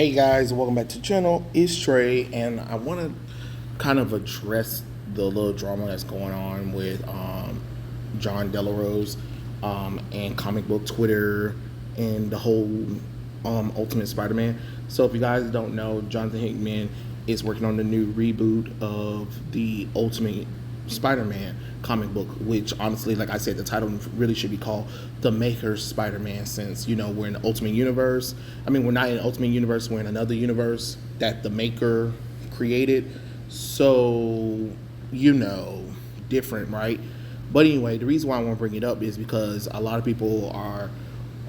Hey guys, welcome back to the channel. It's Trey, and I want to kind of address the little drama that's going on with John Delarose and comic book Twitter and the whole Ultimate Spider-Man. So if you guys don't know, Jonathan Hickman is working on the new reboot of the Ultimate Spider-Man comic book, which honestly, like I said, the title really should be called The Maker's Spider-Man, since, you know, we're in the Ultimate Universe. I mean, we're not in the Ultimate Universe, we're in another universe that the Maker created. So, you know, different, right? But anyway, the reason why I want to bring it up is because a lot of people are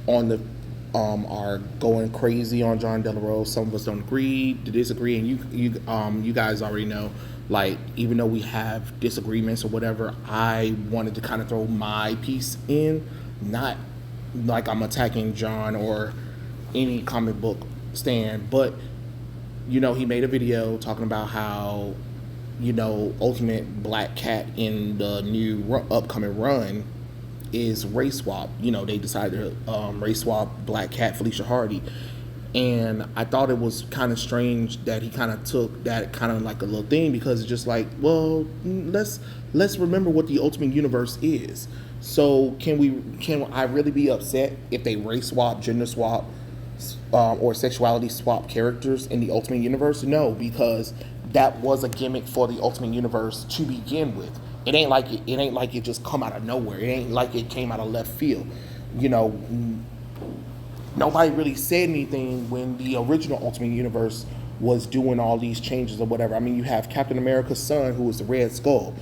going crazy on John Delarose. Some of us don't agree, to disagree, and you guys already know. Like, even though we have disagreements or whatever, I wanted to kind of throw my piece in, not like I'm attacking John or any comic book stand, but you know, he made a video talking about how, you know, Ultimate Black Cat in the new upcoming run is race swap. You know, they decided to race swap Black Cat Felicia Hardy, and I thought it was kind of strange that he kind of took that kind of like a little thing, because it's just like, well, let's remember what the Ultimate Universe is. So can I really be upset if they race swap, gender swap, or sexuality swap characters in the Ultimate Universe? No, because that was a gimmick for the Ultimate Universe to begin with. It ain't like it just come out of nowhere. It ain't like it came out of left field. You know, nobody really said anything when the original Ultimate Universe was doing all these changes or whatever. I mean, you have Captain America's son, who is the Red Skull.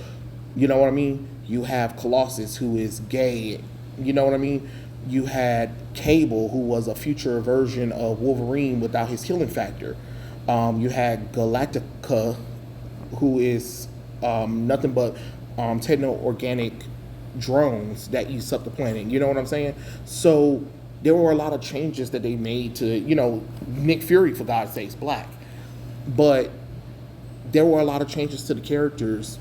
You know what I mean? You have Colossus, who is gay. You know what I mean? You had Cable, who was a future version of Wolverine without his healing factor. You had Galactica, who is nothing but techno-organic drones that use up the planet. You know what I'm saying? So there were a lot of changes that they made to, you know, Nick Fury, for God's sakes, black. But there were a lot of changes to the characters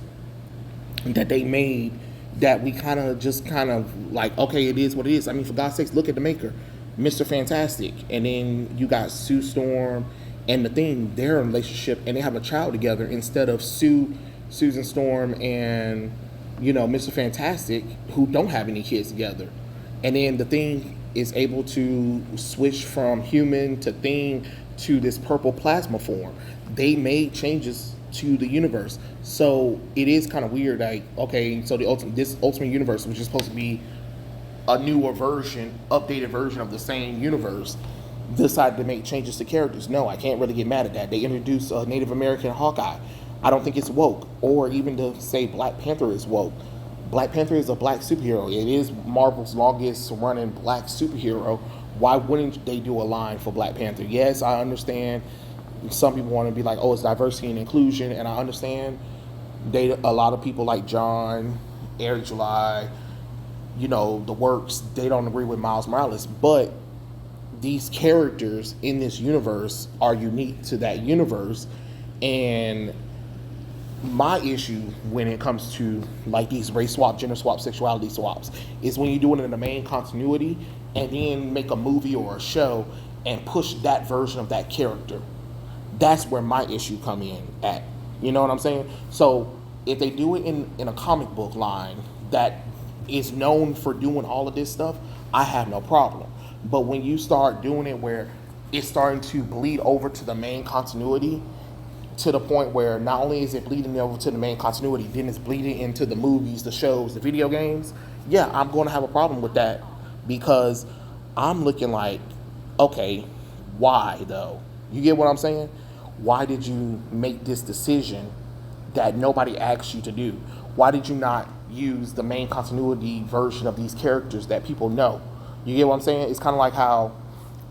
that they made that we kind of like, okay, it is what it is. I mean, for God's sakes, look at the Maker, Mr. Fantastic, and then you got Sue Storm and the Thing. They're in a relationship and they have a child together, instead of Susan Storm and, you know, Mr. Fantastic, who don't have any kids together. And then the Thing is able to switch from human to Thing to this purple plasma form. They made changes to the universe. So it is kind of weird, like, okay, so this Ultimate Universe, which is supposed to be a newer version, updated version of the same universe, decided to make changes to characters. No, I can't really get mad at that. They introduced a Native American Hawkeye. I don't think it's woke, or even to say Black Panther is woke. Black Panther is a black superhero. It is Marvel's longest running black superhero. Why wouldn't they do a line for Black Panther? Yes, I understand some people want to be like, oh, it's diversity and inclusion, and I understand a lot of people like John, Eric July, you know, the works, they don't agree with Miles Morales, but these characters in this universe are unique to that universe. And my issue when it comes to like these race swap, gender swap, sexuality swaps is when you do it in the main continuity and then make a movie or a show and push that version of that character. That's where my issue come in at. You know what I'm saying? So if they do it in a comic book line that is known for doing all of this stuff, I have no problem. But when you start doing it where it's starting to bleed over to the main continuity, to the point where not only is it bleeding over to the main continuity, then it's bleeding into the movies, the shows, the video games, yeah, I'm going to have a problem with that, because I'm looking like, okay, why though? You get what I'm saying? Why did you make this decision that nobody asked you to do? Why did you not use the main continuity version of these characters that people know? You get what I'm saying? It's kind of like how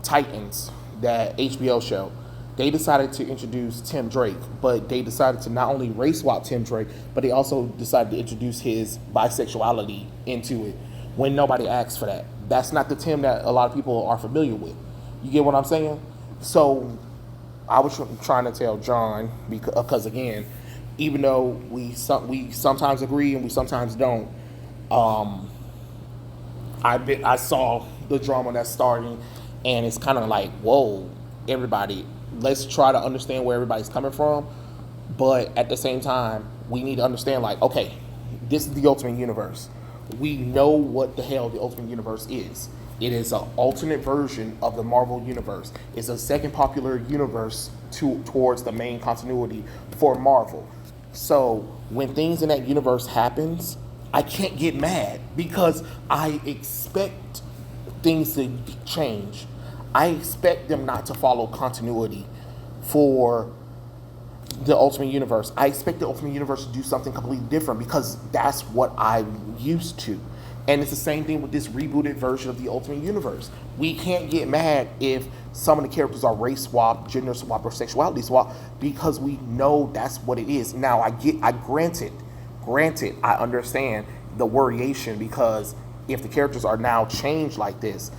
Titans, that HBO show, they decided to introduce Tim Drake, but they decided to not only race swap Tim Drake, but they also decided to introduce his bisexuality into it when nobody asked for that. That's not the Tim that a lot of people are familiar with. You get what I'm saying? So I was trying to tell John, because again, even though we sometimes agree and we sometimes don't, I saw the drama that's starting, and it's kind of like, whoa, everybody, let's try to understand where everybody's coming from. But at the same time, we need to understand, like, okay, this is the Ultimate Universe. We know what the hell the Ultimate Universe is. It is an alternate version of the Marvel Universe. It's a second popular universe towards the main continuity for Marvel. So when things in that universe happens, I can't get mad because I expect things to change. I expect them not to follow continuity for the Ultimate Universe. I expect the Ultimate Universe to do something completely different because that's what I'm used to. And it's the same thing with this rebooted version of the Ultimate Universe. We can't get mad if some of the characters are race swap, gender swap, or sexuality swap because we know that's what it is. Now, granted, I understand the variation because if the characters are now changed like this,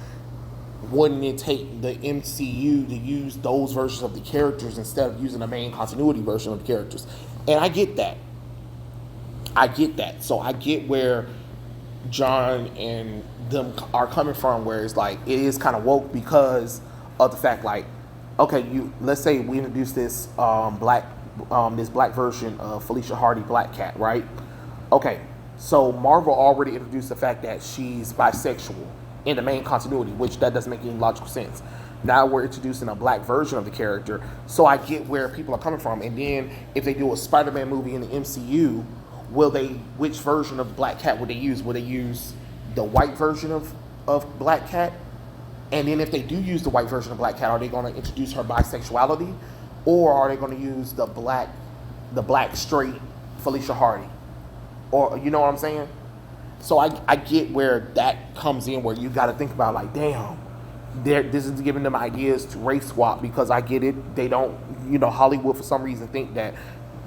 wouldn't it take the MCU to use those versions of the characters instead of using the main continuity version of the characters? And I get that. So I get where John and them are coming from, where it's like it is kind of woke because of the fact, like, okay, let's say we introduce this black version of Felicia Hardy, Black Cat, right? Okay, so Marvel already introduced the fact that she's bisexual in the main continuity, which that doesn't make any logical sense. Now we're introducing a black version of the character, so I get where people are coming from. And then if they do a Spider-Man movie in the MCU, which version of Black Cat would they use? Would they use the white version of Black Cat? And then if they do use the white version of Black Cat, are they going to introduce her bisexuality? Or are they going to use the black straight Felicia Hardy? Or, you know what I'm saying? So I get where that comes in, where you got to think about, like, damn, this is giving them ideas to race swap, because I get it. They don't, Hollywood for some reason think that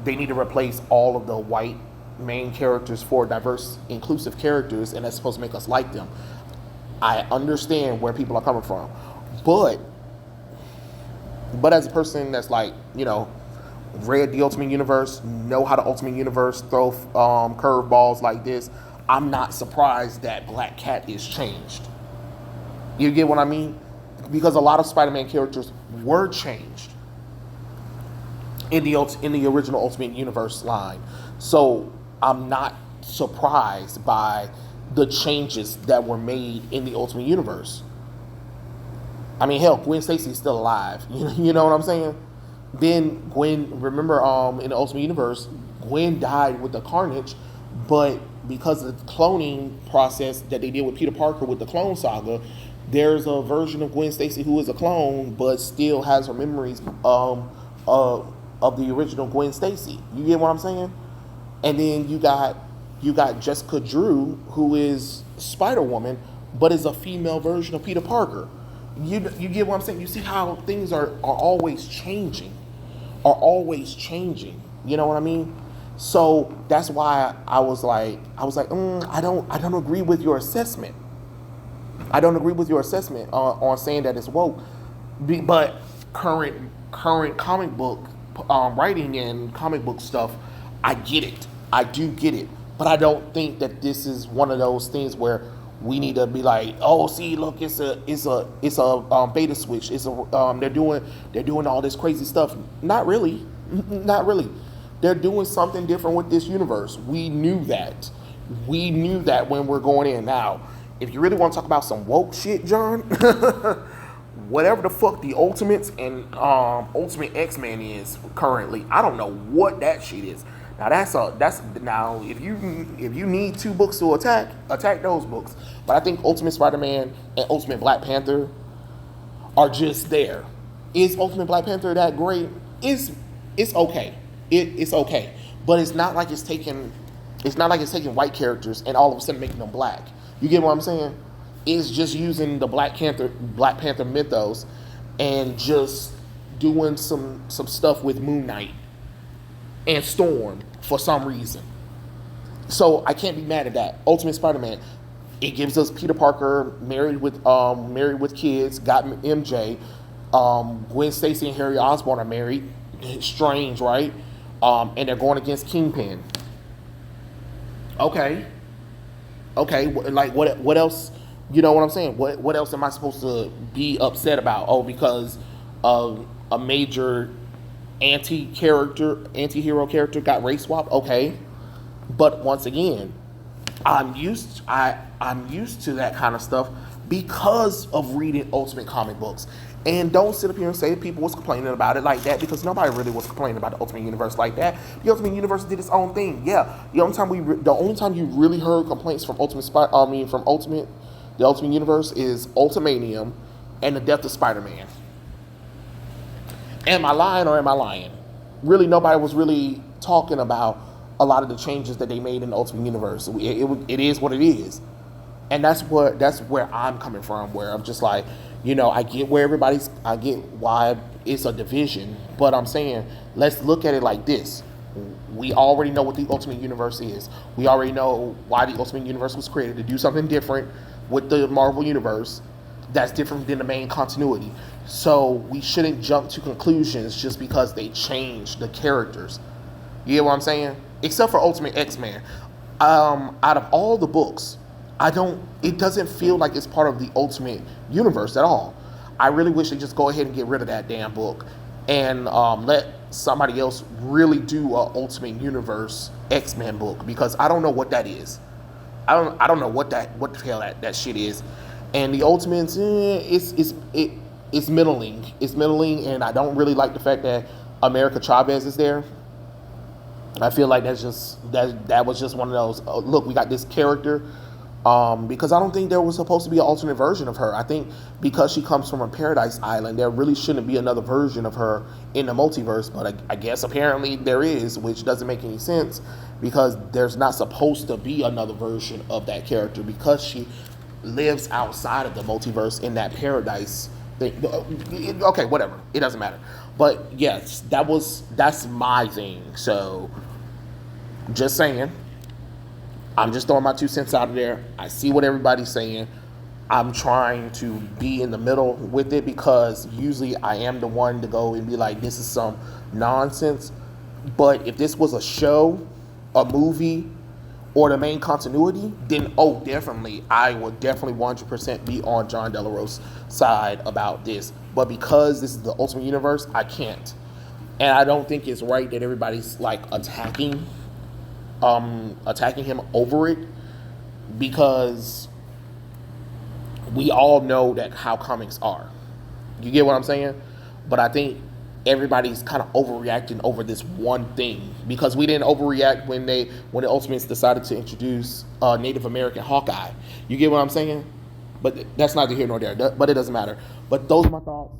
they need to replace all of the white main characters for diverse, inclusive characters, and that's supposed to make us like them. I understand where people are coming from, but as a person that's like, read the Ultimate Universe, know how the Ultimate Universe throw curveballs like this, I'm not surprised that Black Cat is changed. You get what I mean? Because a lot of Spider-Man characters were changed in the original Ultimate Universe line. So I'm not surprised by the changes that were made in the Ultimate Universe. I mean, hell, Gwen Stacy is still alive. You know what I'm saying? Then remember, in the Ultimate Universe, Gwen died with the Carnage, but because of the cloning process that they did with Peter Parker with the Clone Saga, there's a version of Gwen Stacy who is a clone, but still has her memories of the original Gwen Stacy. You get what I'm saying? And then you got Jessica Drew, who is Spider-Woman, but is a female version of Peter Parker. You get what I'm saying? You see how things are always changing. You know what I mean? So that's why I was like, I don't agree with your assessment. I don't agree with your assessment on saying that it's woke. But current comic book writing and comic book stuff, I get it. I do get it. But I don't think that this is one of those things where we need to be like, oh, see, look, it's a beta switch. They're doing all this crazy stuff. Not really. They're doing something different with this universe. We knew that. When we're going in. Now, if you really want to talk about some woke shit, John, whatever the fuck the Ultimates and Ultimate X-Men is currently, I don't know what that shit is. Now now if you need two books to attack those books. But I think Ultimate Spider-Man and Ultimate Black Panther are just there. Is Ultimate Black Panther that great? It's okay. It's okay. But it's not like it's taking white characters and all of a sudden making them black. You get what I'm saying? It's just using the Black Panther mythos and just doing some stuff with Moon Knight and Storm for some reason. So I can't be mad at that. Ultimate Spider-Man, it gives us Peter Parker married with kids, got MJ. Gwen Stacy and Harry Osborn are married. Strange, right? And they're going against Kingpin. Okay. Like what else? You know what I'm saying? What else am I supposed to be upset about? Oh, because of a major anti-hero character got race swapped. Okay, but once again, I'm used to that kind of stuff because of reading Ultimate comic books. And don't sit up here and say people was complaining about it like that, because nobody really was complaining about the Ultimate Universe like that. The Ultimate Universe did its own thing. Yeah, the only time you really heard complaints from the Ultimate Universe is Ultimanium and the death of Spider-Man. Am I lying or am I lying? Really, nobody was really talking about a lot of the changes that they made in the Ultimate Universe. It is what it is. And that's where I'm coming from, where I'm just like, I get why it's a division, but I'm saying, let's look at it like this. We already know what the Ultimate Universe is. We already know why the Ultimate Universe was created, to do something different with the Marvel Universe that's different than the main continuity. So we shouldn't jump to conclusions just because they changed the characters. You get what I'm saying? Except for Ultimate X-Men. Out of all the books, it doesn't feel like it's part of the Ultimate Universe at all. I really wish they just go ahead and get rid of that damn book and let somebody else really do a Ultimate Universe X-Men book, because I don't know what that is. I don't know what the hell that shit is. And the Ultimates, it's middling. It's middling, and I don't really like the fact that America Chavez is there. I feel like that was just one of those, look, we got this character, because I don't think there was supposed to be an alternate version of her. I think because she comes from a Paradise Island, there really shouldn't be another version of her in the multiverse, but I guess apparently there is, which doesn't make any sense, because there's not supposed to be another version of that character, because she lives outside of the multiverse in that Paradise thing. Okay, whatever, it doesn't matter. But yes, that's my thing. So just saying, I'm just throwing my 2 cents out of there. I see what everybody's saying. I'm trying to be in the middle with it, because usually I am the one to go and be like, this is some nonsense. But if this was a show, a movie, or the main continuity, then definitely, I would definitely 100% be on John Delarose's side about this. But because this is the Ultimate Universe, I can't. And I don't think it's right that everybody's like attacking him over it, because we all know that how comics are. You get what I'm saying? But I think everybody's kind of overreacting over this one thing, because we didn't overreact when the Ultimates decided to introduce Native American Hawkeye. You get what I'm saying? But that's neither here nor there. But it doesn't matter. But those are my thoughts.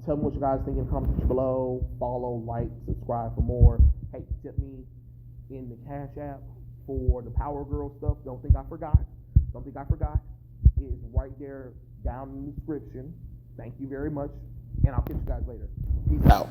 Tell me what you guys think in the comments below. Follow, like, subscribe for more. Hey, tip me in the Cash App for the Power Girl stuff. Don't think I forgot. It's right there down in the description. Thank you very much. And I'll catch you guys later. Peace out.